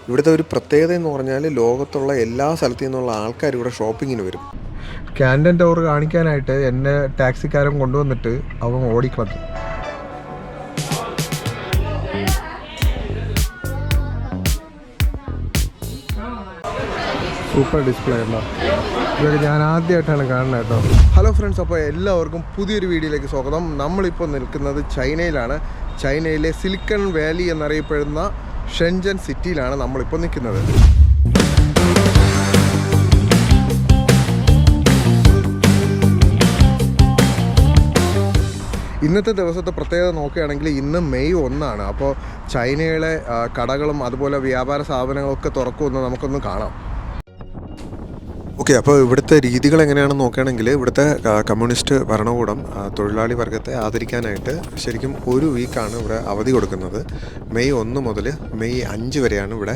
ഇവിടുത്തെ ഒരു പ്രത്യേകത എന്ന് പറഞ്ഞാൽ ലോകത്തുള്ള എല്ലാ സ്ഥലത്തു നിന്നുള്ള ആൾക്കാർ ഇവിടെ ഷോപ്പിങ്ങിന് വരും. ക്യാൻഡൻ ടവർ കാണിക്കാനായിട്ട് എന്നെ ടാക്സിക്കാരൻ കൊണ്ടുവന്നിട്ട് അവൻ ഓടിക്കളഞ്ഞു. സൂപ്പർ ഡിസ്പ്ലേ ഉണ്ടോ? ഇതൊക്കെ ഞാൻ ആദ്യമായിട്ടാണ് കാണുന്നത് കേട്ടോ. ഹലോ ഫ്രണ്ട്സ്, അപ്പോൾ എല്ലാവർക്കും പുതിയൊരു വീഡിയോയിലേക്ക് സ്വാഗതം. നമ്മളിപ്പോൾ നിൽക്കുന്നത് ചൈനയിലാണ്. ചൈനയിലെ സിലിക്കൺ വാലി എന്നറിയപ്പെടുന്ന ഷെൻജൻ സിറ്റിയിലാണ് നമ്മളിപ്പോൾ നിൽക്കുന്നത്. ഇന്നത്തെ ദിവസത്തെ പ്രത്യേകത നോക്കുകയാണെങ്കിൽ ഇന്ന് മെയ് 1 അപ്പോൾ ചൈനയിലെ കടകളും അതുപോലെ വ്യാപാര സ്ഥാപനങ്ങളൊക്കെ തുറക്കുമെന്ന് നമുക്കൊന്ന് കാണാം. ഓക്കെ, അപ്പോൾ ഇവിടുത്തെ രീതികൾ എങ്ങനെയാണെന്ന് നോക്കുകയാണെങ്കിൽ ഇവിടുത്തെ കമ്മ്യൂണിസ്റ്റ് ഭരണകൂടം തൊഴിലാളി വർഗത്തെ ആദരിക്കാനായിട്ട് ശരിക്കും ഒരു വീക്കാണ് ഇവിടെ അവധി കൊടുക്കുന്നത്. മെയ് 1 മുതൽ മെയ് 5 വരെയാണ് ഇവിടെ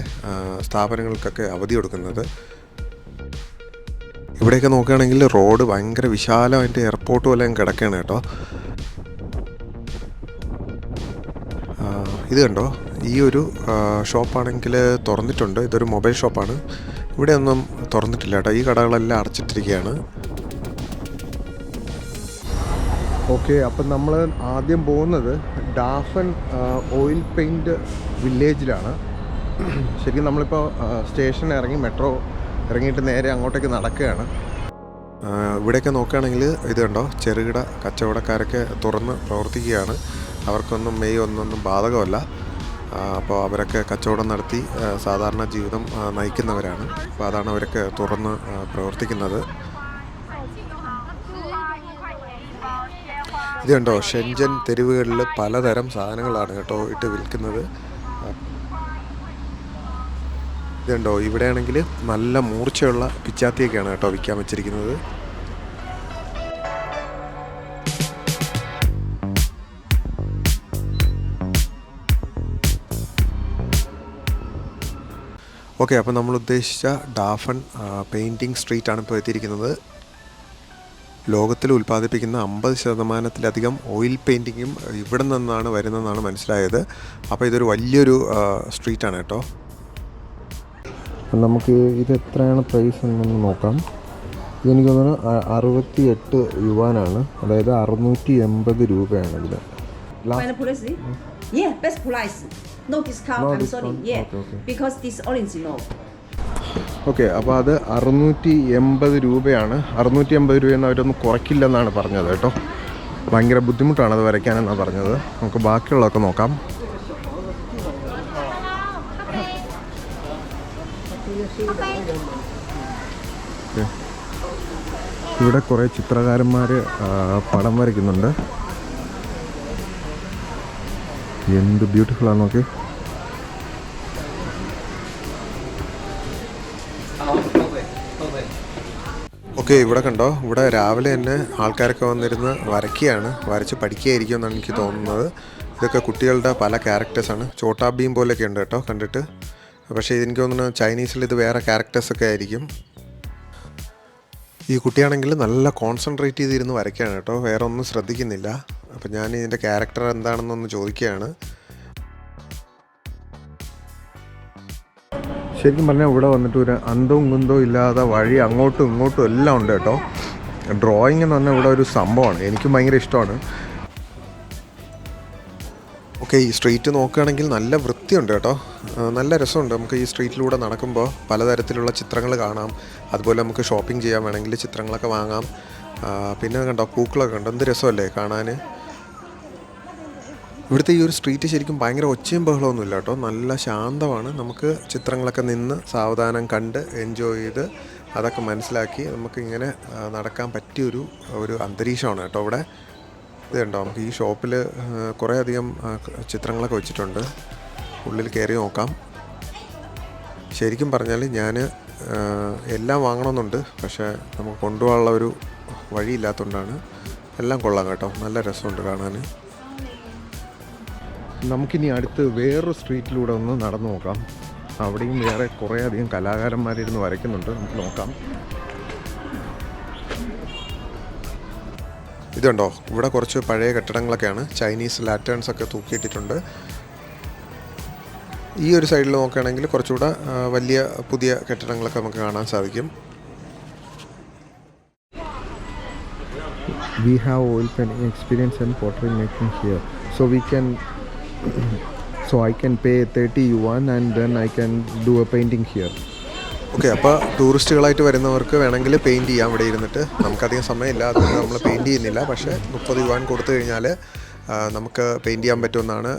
സ്ഥാപനങ്ങൾക്കൊക്കെ അവധി കൊടുക്കുന്നത്. ഇവിടെയൊക്കെ നോക്കുകയാണെങ്കിൽ റോഡ് ഭയങ്കര വിശാലമായിട്ട് എയർപോർട്ട് പോലെ കിടക്കുകയാണ് കേട്ടോ. ഇത് കണ്ടോ, ഈ ഒരു ഷോപ്പാണെങ്കിൽ തുറന്നിട്ടുണ്ട്. ഇതൊരു മൊബൈൽ ഷോപ്പാണ്. ഇവിടെ ഒന്നും തുറന്നിട്ടില്ല കേട്ടോ. ഈ കടകളെല്ലാം അടച്ചിട്ടിരിക്കുകയാണ്. ഓക്കെ, അപ്പം നമ്മൾ ആദ്യം പോകുന്നത് ഡാഫൻ ഓയിൽ പെയിൻറ്റ് വില്ലേജിലാണ്. ശരിക്കും നമ്മളിപ്പോൾ സ്റ്റേഷൻ ഇറങ്ങി മെട്രോ ഇറങ്ങിയിട്ട് നേരെ അങ്ങോട്ടേക്ക് നടക്കുകയാണ്. ഇവിടെയൊക്കെ നോക്കുകയാണെങ്കിൽ ഇത് കണ്ടോ, ചെറുകിട കച്ചവടക്കാരൊക്കെ തുറന്ന് പ്രവർത്തിക്കുകയാണ്. അവർക്കൊന്നും മെയ് 1 ബാധകമല്ല. അപ്പോൾ അവരൊക്കെ കച്ചവടം നടത്തി സാധാരണ ജീവിതം നയിക്കുന്നവരാണ്. അപ്പോൾ അതാണ് അവരൊക്കെ തുറന്ന് പ്രവർത്തിക്കുന്നത്. ഇത് കണ്ടോ, ഷെൻജൻ തെരുവുകളിൽ പലതരം സാധനങ്ങളാണ് കേട്ടോ ഇട്ട് വിൽക്കുന്നത്. ഇത് കണ്ടോ, ഇവിടെയാണെങ്കിൽ നല്ല മൂർച്ചയുള്ള പിച്ചാത്തിയൊക്കെയാണ് കേട്ടോ വിൽക്കാൻ വെച്ചിരിക്കുന്നത്. ഓക്കെ, അപ്പോൾ നമ്മൾ ഉദ്ദേശിച്ച ഡാഫൻ പെയിൻറ്റിങ് സ്ട്രീറ്റാണ് ഇപ്പോൾ എത്തിയിരിക്കുന്നത്. ലോകത്തിൽ ഉൽപ്പാദിപ്പിക്കുന്ന 50%-ലധികം ഓയിൽ പെയിൻറ്റിങ്ങും ഇവിടെ നിന്നാണ് വരുന്നതെന്നാണ് മനസ്സിലായത്. അപ്പോൾ ഇതൊരു വലിയൊരു സ്ട്രീറ്റാണ് കേട്ടോ. നമുക്ക് ഇത് എത്രയാണ് പ്രൈസ് എന്നൊന്ന് നോക്കാം. ഇതെനിക്ക് തോന്നുന്നു 68 യുവാനാണ്, അതായത് 680 രൂപയാണ് ഇതിന്. Yeah, best price. No discount. No I'm discount. sorry. Yeah, Okay. because this orange no. Okay, അപ്പോൾ അത് 680 രൂപയാണ്. 680 രൂപയെന്ന് അവരൊന്നും കുറയ്ക്കില്ലെന്നാണ് പറഞ്ഞത് കേട്ടോ. ഭയങ്കര ബുദ്ധിമുട്ടാണ് അത് വരയ്ക്കാനെന്നാണ് പറഞ്ഞത്. നമുക്ക് ബാക്കിയുള്ളതൊക്കെ നോക്കാം. ഇവിടെ കുറേ ചിത്രകാരന്മാർ പടം വരയ്ക്കുന്നുണ്ട്. എന്ത് ബ്യൂട്ടിഫുൾ ആണ് നോക്കി. ഓക്കെ, ഇവിടെ കണ്ടോ, ഇവിടെ രാവിലെ തന്നെ ആൾക്കാരൊക്കെ വന്നിരുന്ന് വരയ്ക്കുകയാണ്. വരച്ച് പഠിക്കുകയായിരിക്കും എന്നാണ് എനിക്ക് തോന്നുന്നത്. ഇതൊക്കെ കുട്ടികളുടെ പല ക്യാരക്ടേഴ്സാണ്. ചോട്ടാ ഭീം പോലെയൊക്കെ ഉണ്ട് കേട്ടോ കണ്ടിട്ട്. പക്ഷേ ഇതെനിക്ക് തോന്നുന്നു ചൈനീസിൽ ഇത് വേറെ ക്യാരക്ടേഴ്സൊക്കെ ആയിരിക്കും. ഈ കുട്ടിയാണെങ്കിൽ നല്ല കോൺസെൻട്രേറ്റ് ചെയ്തിരുന്ന് വരയ്ക്കുകയാണ് കേട്ടോ, വേറെ ഒന്നും ശ്രദ്ധിക്കുന്നില്ല. അപ്പം ഞാൻ ഇതിൻ്റെ ക്യാരക്ടർ എന്താണെന്നൊന്ന് ചോദിക്കുകയാണ്. ശരിക്കും പറഞ്ഞാൽ ഇവിടെ വന്നിട്ട് ഒരു അന്തവും കുന്തവും ഇല്ലാതെ വഴി അങ്ങോട്ടും ഇങ്ങോട്ടും എല്ലാം ഉണ്ട് കേട്ടോ. ഡ്രോയിങ് എന്ന് പറഞ്ഞാൽ ഇവിടെ ഒരു സംഭവമാണ്. എനിക്കും ഭയങ്കര ഇഷ്ടമാണ്. ഓക്കെ, ഈ സ്ട്രീറ്റ് നോക്കുകയാണെങ്കിൽ നല്ല വൃത്തിയുണ്ട് കേട്ടോ. നല്ല രസമുണ്ട്. നമുക്ക് ഈ സ്ട്രീറ്റിലൂടെ നടക്കുമ്പോൾ പലതരത്തിലുള്ള ചിത്രങ്ങൾ കാണാം. അതുപോലെ നമുക്ക് ഷോപ്പിംഗ് ചെയ്യാൻ വേണമെങ്കിൽ ചിത്രങ്ങളൊക്കെ വാങ്ങാം. പിന്നെ കണ്ടോ, പൂക്കളൊക്കെ ഉണ്ട്. എന്ത് രസമല്ലേ കാണാൻ. ഇവിടുത്തെ ഈ ഒരു സ്ട്രീറ്റ് ശരിക്കും ഭയങ്കര ഒച്ചയും ബഹളമൊന്നുമില്ല കേട്ടോ. നല്ല ശാന്തമാണ്. നമുക്ക് ചിത്രങ്ങളൊക്കെ നിന്ന് സാവധാനം കണ്ട് എൻജോയ് ചെയ്ത് അതൊക്കെ മനസ്സിലാക്കി നമുക്കിങ്ങനെ നടക്കാൻ പറ്റിയൊരു അന്തരീക്ഷമാണ് കേട്ടോ ഇവിടെ. ഇത് കണ്ടോ, നമുക്ക് ഈ ഷോപ്പിൽ കുറേ അധികം ചിത്രങ്ങളൊക്കെ വെച്ചിട്ടുണ്ട്. ഉള്ളിൽ കയറി നോക്കാം. ശരിക്കും പറഞ്ഞാൽ ഞാൻ എല്ലാം വാങ്ങണമെന്നുണ്ട്, പക്ഷേ നമുക്ക് കൊണ്ടുപോകാനുള്ള ഒരു വഴിയില്ലാത്തതുകൊണ്ടാണ്. എല്ലാം കൊള്ളാം കേട്ടോ, നല്ല രസമുണ്ട് കാണാൻ. നമുക്കിനി അടുത്ത് വേറൊരു സ്ട്രീറ്റിലൂടെ ഒന്ന് നടന്നു നോക്കാം. അവിടെയും വേറെ കുറേ അധികം കലാകാരന്മാരിരുന്ന് വരയ്ക്കുന്നുണ്ട്. നമുക്ക് നോക്കാം. ഇതുണ്ടോ, ഇവിടെ കുറച്ച് പഴയ കെട്ടിടങ്ങളൊക്കെയാണ്, ചൈനീസ് ലാറ്റേൺസ് ഒക്കെ തൂക്കിയിട്ടിട്ടുണ്ട്. ഈ ഒരു സൈഡിൽ നോക്കുകയാണെങ്കിൽ കുറച്ചുകൂടെ വലിയ പുതിയ കെട്ടിടങ്ങളൊക്കെ നമുക്ക് കാണാൻ സാധിക്കും. We have oil painting experience and pottery making here, so I can pay 30 yuan and then I can do a painting here. Okay, അപ്പോൾ ടൂറിസ്റ്റുകളായിട്ട് വരുന്നവർക്ക് വേണമെങ്കിൽ പെയിൻറ്റ് ചെയ്യാം ഇവിടെ ഇരുന്നിട്ട്. നമുക്കധികം സമയമില്ല, അതുകൊണ്ട് നമ്മൾ പെയിൻറ്റ് ചെയ്യുന്നില്ല. പക്ഷേ 30 യുവാൻ കൊടുത്തു കഴിഞ്ഞാൽ നമുക്ക് പെയിൻറ്റ് ചെയ്യാൻ പറ്റുമെന്നാണ്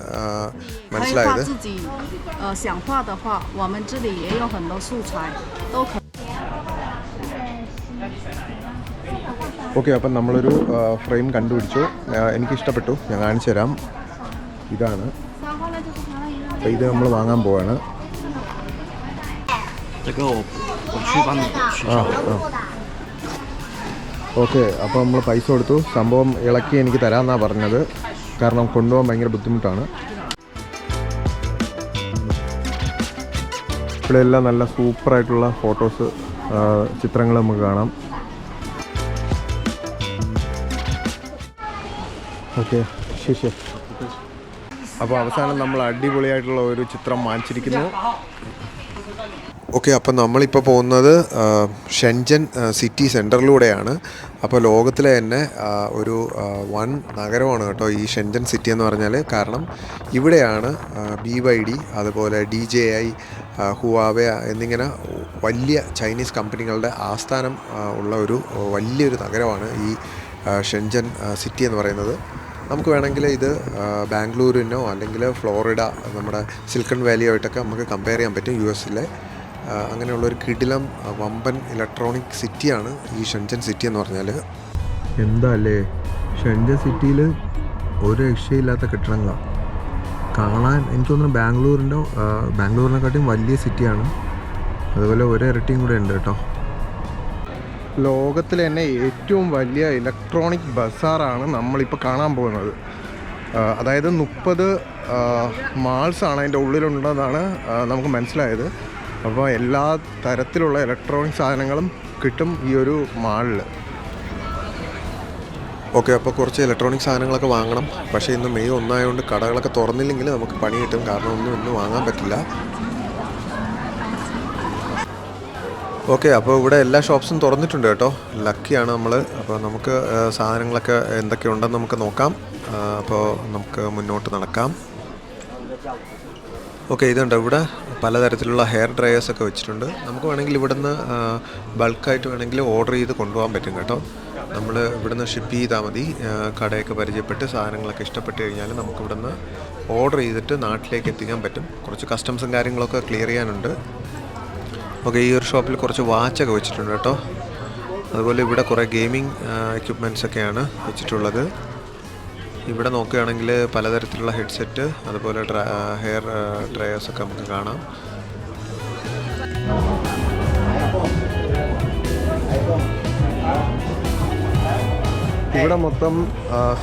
മനസ്സിലായത്. ഓക്കെ, അപ്പം നമ്മളൊരു ഫ്രെയിം കണ്ടുപിടിച്ചു. എനിക്കിഷ്ടപ്പെട്ടു, ഞാൻ കാണിച്ചു തരാം. ഇതാണ്. അപ്പോൾ ഇത് നമ്മൾ വാങ്ങാൻ പോവാണ്. ഓക്കെ, അപ്പോൾ നമ്മൾ പൈസ കൊടുത്തു. സംഭവം ഇളക്കി എനിക്ക് തരാമെന്നാണ് പറഞ്ഞത്, കാരണം കൊണ്ടുപോകാൻ ഭയങ്കര ബുദ്ധിമുട്ടാണ്. ഇവിടെ എല്ലാം നല്ല സൂപ്പറായിട്ടുള്ള ഫോട്ടോസ്, ചിത്രങ്ങൾ നമുക്ക് കാണാം. ഓക്കെ, ശരി. അപ്പോൾ അവസാനം നമ്മൾ അടിപൊളിയായിട്ടുള്ള ഒരു ചിത്രം വാങ്ങിച്ചിരിക്കുന്നു. ഓക്കെ, അപ്പോൾ നമ്മളിപ്പോൾ പോകുന്നത് ഷെൻജൻ സിറ്റി സെൻറ്ററിലൂടെയാണ്. അപ്പോൾ ലോകത്തിലെ തന്നെ ഒരു വൻ നഗരമാണ് കേട്ടോ ഈ ഷെൻജൻ സിറ്റി എന്ന് പറഞ്ഞാൽ. കാരണം ഇവിടെയാണ് BYD, അതുപോലെ DJI, ഹുവാവെ എന്നിങ്ങനെ വലിയ ചൈനീസ് കമ്പനികളുടെ ആസ്ഥാനം ഉള്ള ഒരു വലിയൊരു നഗരമാണ് ഈ ഷെൻജൻ സിറ്റി എന്ന് പറയുന്നത്. നമുക്ക് വേണമെങ്കിൽ ഇത് ബാംഗ്ലൂരിനോ അല്ലെങ്കിൽ ഫ്ലോറിഡ, നമ്മുടെ സിലിക്കൺ വാലിയായിട്ടൊക്കെ നമുക്ക് കമ്പയർ ചെയ്യാൻ പറ്റും. US അങ്ങനെയുള്ളൊരു കിടിലം വമ്പൻ ഇലക്ട്രോണിക് സിറ്റിയാണ് ഈ ഷെൻജൻ സിറ്റി എന്ന് പറഞ്ഞാൽ. എന്താ അല്ലേ, ഷെൻജൻ സിറ്റിയിൽ ഒരു രക്ഷയില്ലാത്ത കെട്ടിടങ്ങളാണ് കാണാൻ. എനിക്ക് തോന്നുന്നു ബാംഗ്ലൂരിനെക്കാട്ടിയും വലിയ സിറ്റിയാണ്. അതുപോലെ ഒരിരട്ടിയും കൂടെ ഉണ്ട് കേട്ടോ. ലോകത്തിലെ തന്നെ ഏറ്റവും വലിയ ഇലക്ട്രോണിക് ബസാറാണ് നമ്മളിപ്പോൾ കാണാൻ പോകുന്നത്. അതായത് 30 മാൾസാണ് അതിൻ്റെ ഉള്ളിലുണ്ടെന്നാണ് നമുക്ക് മനസ്സിലായത്. അപ്പോൾ എല്ലാ തരത്തിലുള്ള ഇലക്ട്രോണിക് സാധനങ്ങളും കിട്ടും ഈ ഒരു മാളിൽ. ഓക്കെ, അപ്പോൾ കുറച്ച് ഇലക്ട്രോണിക് സാധനങ്ങളൊക്കെ വാങ്ങണം. പക്ഷേ ഇന്ന് മെയ് 1 ആയതുകൊണ്ട് കടകളൊക്കെ തുറന്നില്ലെങ്കിൽ നമുക്ക് പണി കിട്ടും, കാരണം ഒന്നും ഇന്ന് വാങ്ങാൻ പറ്റില്ല. ഓക്കെ, അപ്പോൾ ഇവിടെ എല്ലാ ഷോപ്സും തുറന്നിട്ടുണ്ട് കേട്ടോ. ലക്കിയാണ് നമ്മൾ. അപ്പോൾ നമുക്ക് സാധനങ്ങളൊക്കെ എന്തൊക്കെയുണ്ടെന്ന് നമുക്ക് നോക്കാം. അപ്പോൾ നമുക്ക് മുന്നോട്ട് നടക്കാം. ഓക്കെ, ഇതുണ്ട്. ഇവിടെ പലതരത്തിലുള്ള ഹെയർ ഡ്രയേഴ്സൊക്കെ വെച്ചിട്ടുണ്ട്. നമുക്ക് വേണമെങ്കിൽ ഇവിടുന്ന് ബൾക്കായിട്ട് വേണമെങ്കിൽ ഓർഡർ ചെയ്ത് കൊണ്ടുപോകാൻ പറ്റും കേട്ടോ. നമ്മൾ ഇവിടുന്ന് ഷിപ്പ് ചെയ്താൽ മതി. കടയൊക്കെ പരിചയപ്പെട്ട് സാധനങ്ങളൊക്കെ ഇഷ്ടപ്പെട്ട് കഴിഞ്ഞാൽ നമുക്ക് ഇവിടുന്ന് ഓർഡർ ചെയ്തിട്ട് നാട്ടിലേക്ക് എത്തിക്കാൻ പറ്റും. കുറച്ച് കസ്റ്റംസും കാര്യങ്ങളൊക്കെ ക്ലിയർ ചെയ്യാനുണ്ട്. ഓക്കെ, ഈ ഒരു ഷോപ്പിൽ കുറച്ച് വാച്ചൊക്കെ വെച്ചിട്ടുണ്ട് കേട്ടോ. അതുപോലെ ഇവിടെ കുറേ ഗെയിമിംഗ് എക്യുപ്മെൻറ്റ്സൊക്കെയാണ് വെച്ചിട്ടുള്ളത്. ഇവിടെ നോക്കുകയാണെങ്കിൽ പലതരത്തിലുള്ള ഹെഡ്സെറ്റ്, അതുപോലെ ഹെയർ ഡ്രയേഴ്സൊക്കെ നമുക്ക് കാണാം. ഇവിടെ മൊത്തം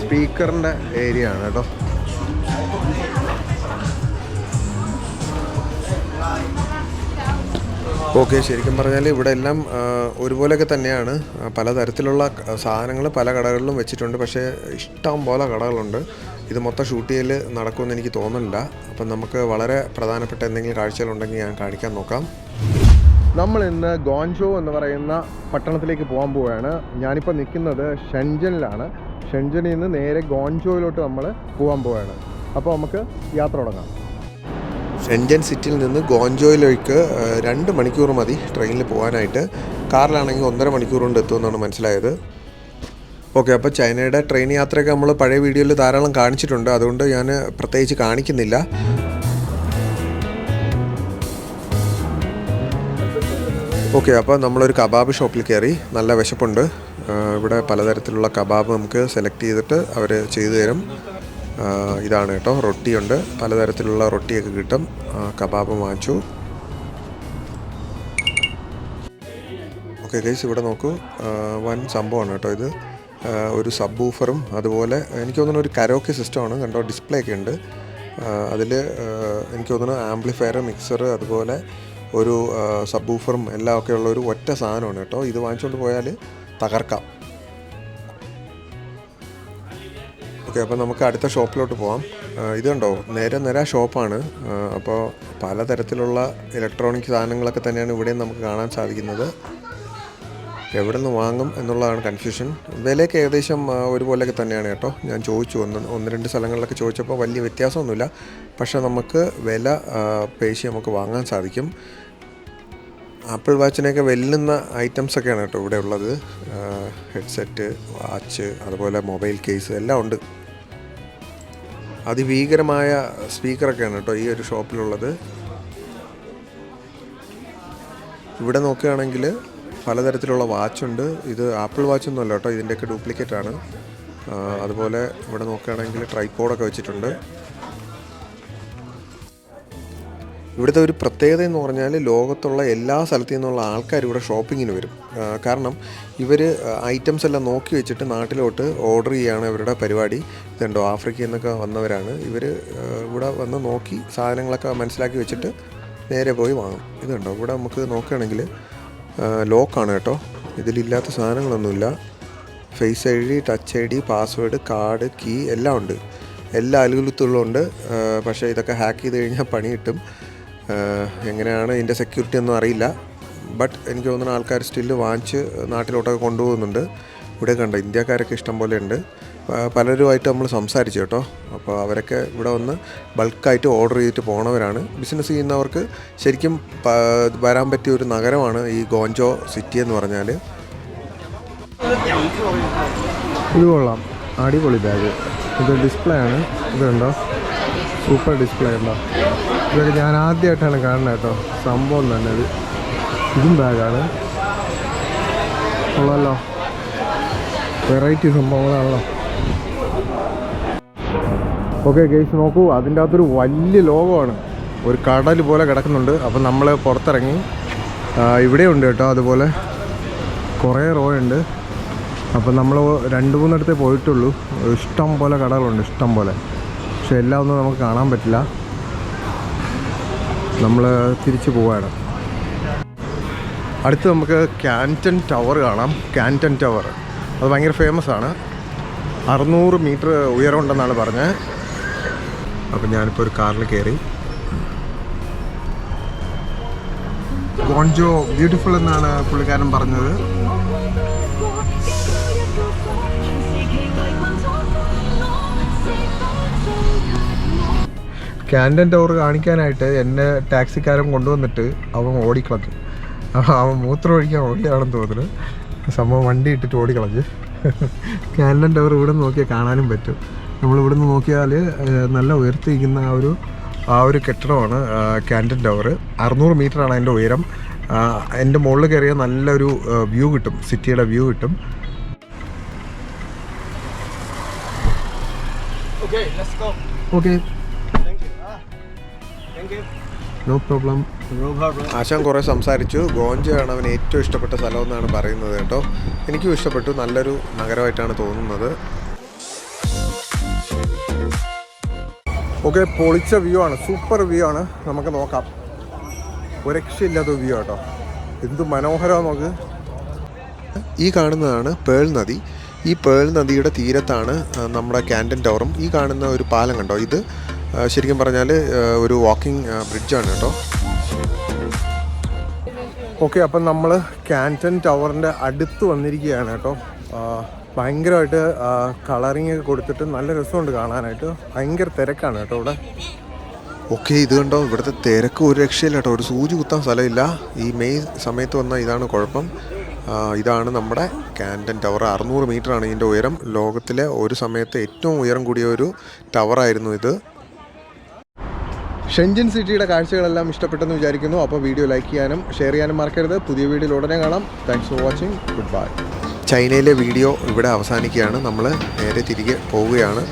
സ്പീക്കറിൻ്റെ ഏരിയ ആണ് കേട്ടോ. ഓക്കെ, ശരിക്കും പറഞ്ഞാൽ ഇവിടെ എല്ലാം ഒരുപോലെയൊക്കെ തന്നെയാണ്. പലതരത്തിലുള്ള സാധനങ്ങൾ പല കടകളിലും വെച്ചിട്ടുണ്ട്. പക്ഷേ ഇഷ്ടം പോലെ കടകളുണ്ട്. ഇത് മൊത്തം ഷൂട്ട് ചെയ്യൽ നടക്കുമെന്ന് എനിക്ക് തോന്നുന്നില്ല. അപ്പം നമുക്ക് വളരെ പ്രധാനപ്പെട്ട എന്തെങ്കിലും കാഴ്ചകളുണ്ടെങ്കിൽ ഞാൻ കാണിക്കാൻ നോക്കാം. നമ്മൾ ഇന്ന് ഗോൻജോ എന്ന് പറയുന്ന പട്ടണത്തിലേക്ക് പോകാൻ പോവുകയാണ്. ഞാനിപ്പോൾ നിൽക്കുന്നത് ഷെൻജനിലാണ്. ഷെൻജനിൽ നിന്ന് നേരെ ഗോൻജോയിലോട്ട് നമ്മൾ പോകാൻ പോവുകയാണ്. അപ്പോൾ നമുക്ക് യാത്ര തുടങ്ങാം. ഷെൻജൻ സിറ്റിയിൽ നിന്ന് ഗോൻജോയിലേക്ക് 2 മണിക്കൂർ മതി ട്രെയിനിൽ പോകാനായിട്ട്. കാറിലാണെങ്കിൽ 1.5 മണിക്കൂർ കൊണ്ട് എത്തുമെന്നാണ് മനസ്സിലായത്. ഓക്കെ, അപ്പോൾ ചൈനയുടെ ട്രെയിൻ യാത്രയൊക്കെ നമ്മൾ പഴയ വീഡിയോയിൽ ധാരാളം കാണിച്ചിട്ടുണ്ട്. അതുകൊണ്ട് ഞാൻ പ്രത്യേകിച്ച് കാണിക്കുന്നില്ല. ഓക്കെ, അപ്പോൾ നമ്മളൊരു കബാബ് ഷോപ്പിൽ കയറി. നല്ല വിശപ്പുണ്ട്. ഇവിടെ പലതരത്തിലുള്ള കബാബ് നമുക്ക് സെലക്ട് ചെയ്തിട്ട് അവർ ചെയ്തു തരും. ഇതാണ് കേട്ടോ, റൊട്ടിയുണ്ട്. പലതരത്തിലുള്ള റൊട്ടിയൊക്കെ കിട്ടും. കബാബ് വാങ്ങിച്ചു. ഓക്കെ ഗൈസ്, ഇവിടെ നോക്കൂ, വൻ സംഭവമാണ് കേട്ടോ ഇത്. ഒരു സബ് വൂഫറും അതുപോലെ എനിക്ക് തോന്നുന്നു ഒരു കരോക്കെ സിസ്റ്റമാണ് കണ്ടോ. ഡിസ്പ്ലേ ഒക്കെ ഉണ്ട് അതിൽ. എനിക്ക് തോന്നുന്നു ആംപ്ലിഫയർ, മിക്സർ, അതുപോലെ ഒരു സബ് വൂഫറും എല്ലാം ഒക്കെ ഉള്ള ഒരു ഒറ്റ സാധനമാണ് കേട്ടോ. ഇത് വാങ്ങിച്ചുകൊണ്ട് പോയാൽ തകർക്കാം. ഓക്കെ, അപ്പോൾ നമുക്ക് അടുത്ത ഷോപ്പിലോട്ട് പോകാം. ഇത് കണ്ടോ, നേരെ ഷോപ്പാണ്. അപ്പോൾ പലതരത്തിലുള്ള ഇലക്ട്രോണിക് സാധനങ്ങളൊക്കെ തന്നെയാണ് ഇവിടെയും നമുക്ക് കാണാൻ സാധിക്കുന്നത്. എവിടെ നിന്ന് വാങ്ങും എന്നുള്ളതാണ് കൺഫ്യൂഷൻ. വിലയൊക്കെ ഏകദേശം ഒരുപോലെയൊക്കെ തന്നെയാണ് കേട്ടോ. ഞാൻ ചോദിച്ചു, ഒന്ന് രണ്ട് സ്ഥലങ്ങളിലൊക്കെ ചോദിച്ചപ്പോൾ വലിയ വ്യത്യാസമൊന്നുമില്ല. പക്ഷേ നമുക്ക് വില പേശി നമുക്ക് വാങ്ങാൻ സാധിക്കും. ആപ്പിൾ വാച്ചിനെയൊക്കെ വെല്ലുന്ന ഐറ്റംസൊക്കെയാണ് കേട്ടോ ഇവിടെ ഉള്ളത്. ഹെഡ്സെറ്റ്, വാച്ച്, അതുപോലെ മൊബൈൽ കേസ് എല്ലാം ഉണ്ട്. അതിഭീകരമായ സ്പീക്കറൊക്കെയാണ് കേട്ടോ ഈ ഒരു ഷോപ്പിലുള്ളത്. ഇവിടെ നോക്കുകയാണെങ്കിൽ പലതരത്തിലുള്ള വാച്ചുണ്ട്. ഇത് ആപ്പിൾ വാച്ചൊന്നുമല്ല കേട്ടോ, ഇതിൻ്റെയൊക്കെ ഡ്യൂപ്ലിക്കേറ്റാണ്. അതുപോലെ ഇവിടെ നോക്കുകയാണെങ്കിൽ ട്രൈപോഡൊക്കെ വെച്ചിട്ടുണ്ട്. ഇവിടുത്തെ ഒരു പ്രത്യേകത എന്ന് പറഞ്ഞാൽ ലോകത്തുള്ള എല്ലാ സ്ഥലത്തു നിന്നുള്ള ആൾക്കാർ ഇവിടെ ഷോപ്പിങ്ങിന് വരും. കാരണം ഇവർ ഐറ്റംസ് എല്ലാം നോക്കി വെച്ചിട്ട് നാട്ടിലോട്ട് ഓർഡർ ചെയ്യുകയാണ് ഇവരുടെ പരിപാടി. ഇതുണ്ടോ, ആഫ്രിക്കയിൽ നിന്നൊക്കെ വന്നവരാണ് ഇവർ. ഇവിടെ വന്ന് നോക്കി സാധനങ്ങളൊക്കെ മനസ്സിലാക്കി വെച്ചിട്ട് നേരെ പോയി വാങ്ങും. ഇതുണ്ടോ, ഇവിടെ നമുക്ക് നോക്കുകയാണെങ്കിൽ ലോക്കാണ് കേട്ടോ. ഇതിലില്ലാത്ത സാധനങ്ങളൊന്നുമില്ല. Face I D, touch I D, password, card, key എല്ലാം ഉണ്ട്. എല്ലാ അലുകുലുത്തുള്ളുണ്ട്. പക്ഷേ ഇതൊക്കെ ഹാക്ക് ചെയ്ത് കഴിഞ്ഞാൽ പണി കിട്ടും. എങ്ങനെയാണ് ഇതിൻ്റെ സെക്യൂരിറ്റി ഒന്നും അറിയില്ല. ബട്ട് എനിക്ക് തോന്നുന്ന ആൾക്കാർ സ്റ്റില്ല് വാങ്ങിച്ച് നാട്ടിലോട്ടൊക്കെ കൊണ്ടുപോകുന്നുണ്ട്. ഇവിടെ കണ്ടോ, ഇന്ത്യക്കാരൊക്കെ ഇഷ്ടം പോലെ ഉണ്ട്. പലരുമായിട്ട് നമ്മൾ സംസാരിച്ചു കേട്ടോ. അപ്പോൾ അവരൊക്കെ ഇവിടെ വന്ന് ബൾക്കായിട്ട് ഓർഡർ ചെയ്തിട്ട് പോണവരാണ്. ബിസിനസ് ചെയ്യുന്നവർക്ക് ശരിക്കും വരാൻ പറ്റിയ ഒരു നഗരമാണ് ഈ ഗോഞ്ചോ സിറ്റി എന്ന് പറഞ്ഞാൽ. ഇത് കൊള്ളാം, അടിപൊളി ബാഗ്. ഇത് ഡിസ്പ്ലേ ആണ്. ഇതുണ്ടോ, സൂപ്പർ ഡിസ്പ്ലേ ഉണ്ടോ. ഇതൊക്കെ ഞാൻ ആദ്യമായിട്ടാണ് കാണുന്നത് കേട്ടോ. സംഭവം തന്നെ ഇത്. ഇതും ബാഗാണ്. കൊള്ളാമല്ലോ, വെറൈറ്റി സംഭവങ്ങളാണല്ലോ. ഓക്കെ ഗൈസ്, നോക്കൂ, അതിൻ്റെ അകത്തൊരു വലിയ ലോകമാണ്. ഒരു കടൽ പോലെ കിടക്കുന്നുണ്ട്. അപ്പം നമ്മൾ പുറത്തിറങ്ങി. ഇവിടെ ഉണ്ട് കേട്ടോ, അതുപോലെ കുറേ റോ ഉണ്ട്. അപ്പം നമ്മൾ 2-3 ഇടത്തേ പോയിട്ടുള്ളൂ. ഇഷ്ടം പോലെ കടകളുണ്ട്, ഇഷ്ടം പോലെ. പക്ഷെ എല്ലാം ഒന്നും നമുക്ക് കാണാൻ പറ്റില്ല. നമ്മൾ തിരിച്ച് പോവുകയാണ്. അടുത്ത് നമുക്ക് കാൻറ്റൺ ടവർ കാണാം. കാൻറ്റൺ ടവർ അത് ഭയങ്കര ഫേമസ് ആണ്. 600 മീറ്റർ ഉയരമുണ്ടെന്നാണ് പറഞ്ഞത്. അപ്പം ഞാനിപ്പോൾ ഒരു കാറിൽ കയറി. ഗോഞ്ചോ ബ്യൂട്ടിഫുൾ എന്നാണ് പുള്ളിക്കാരൻ പറഞ്ഞത്. കാൻറ്റൺ ടവർ കാണിക്കാനായിട്ട് എന്നെ ടാക്സിക്കാരൻ കൊണ്ടുവന്നിട്ട് അവൻ ഓടിക്കളഞ്ഞു. അവൻ മൂത്രം ഒഴിക്കാൻ ഓടിയാണെന്ന് തോന്നുന്നു. സംഭവം വണ്ടി ഇട്ടിട്ട് ഓടിക്കളഞ്ഞ്. കാൻറ്റൺ ടവർ ഇവിടെ നിന്ന് നോക്കിയാൽ കാണാനും പറ്റും. നമ്മളിവിടെ നിന്ന് നോക്കിയാൽ നല്ല ഉയർത്തിയിരിക്കുന്ന ആ ഒരു കെട്ടിടമാണ് കാൻറ്റൺ ടവർ. 600 മീറ്ററാണ് അതിൻ്റെ ഉയരം. എൻ്റെ മുകളിൽ കയറിയാൽ നല്ലൊരു വ്യൂ കിട്ടും, സിറ്റിയുടെ വ്യൂ കിട്ടും. Okay, no problem. ആശാൻ കുറേ സംസാരിച്ചു. ഗോഞ്ചയാണ് അവന് ഏറ്റവും ഇഷ്ടപ്പെട്ട സ്ഥലം എന്നാണ് പറയുന്നത് കേട്ടോ. എനിക്കും ഇഷ്ടപ്പെട്ടു. നല്ലൊരു നഗരമായിട്ടാണ് തോന്നുന്നത്. ഓക്കെ, പൊളിച്ച വ്യൂ ആണ്, സൂപ്പർ വ്യൂ ആണ്. നമുക്ക് നോക്കാം. ഒരു രക്ഷയില്ലാത്ത വ്യൂ കേട്ടോ. എന്ത് മനോഹരമാണ് നോക്ക്. ഈ കാണുന്നതാണ് പേൾ നദി. ഈ പേൾ നദിയുടെ തീരത്താണ് നമ്മുടെ കാൻറ്റൺ ടവറും. ഈ കാണുന്ന ഒരു പാലം കണ്ടോ, ഇത് ശരിക്കും പറഞ്ഞാൽ ഒരു വാക്കിംഗ് ബ്രിഡ്ജാണ് കേട്ടോ. ഓക്കെ, അപ്പം നമ്മൾ കാൻറ്റൺ ടവറിൻ്റെ അടുത്ത് വന്നിരിക്കുകയാണ് കേട്ടോ. ഭയങ്കരമായിട്ട് കളറിങ് ഒക്കെ കൊടുത്തിട്ട് നല്ല രസമുണ്ട് കാണാനായിട്ട്. ഭയങ്കര തിരക്കാണ് കേട്ടോ ഇവിടെ. ഓക്കെ, ഇത് കണ്ടോ, ഇവിടുത്തെ തിരക്ക് ഒരു രക്ഷയില്ല കേട്ടോ. ഒരു സൂചി കുത്താൻ സ്ഥലമില്ല. ഈ മെയ് സമയത്ത് വന്നാൽ ഇതാണ് കുഴപ്പം. ഇതാണ് നമ്മുടെ കാൻറ്റൺ ടവർ. 600 മീറ്ററാണ് ഇതിൻ്റെ ഉയരം. ലോകത്തിലെ ഒരു സമയത്ത് ഏറ്റവും ഉയരം കൂടിയ ഒരു ടവറായിരുന്നു ഇത്. ഷെൻജൻ സിറ്റിയുടെ കാഴ്ചകളെല്ലാം ഇഷ്ടപ്പെട്ടെന്ന് വിചാരിക്കുന്നു. അപ്പോൾ വീഡിയോ ലൈക്ക് ചെയ്യാനും ഷെയർ ചെയ്യാനും മറക്കരുത്. പുതിയ വീഡിയോയിൽ ഉടനെ കാണാം. Thanks for watching. Good bye. ചൈനയിലെ വീഡിയോ ഇവിടെ അവസാനിക്കുകയാണ്. നമ്മൾ നേരെ തിരികെ പോവുകയാണ്.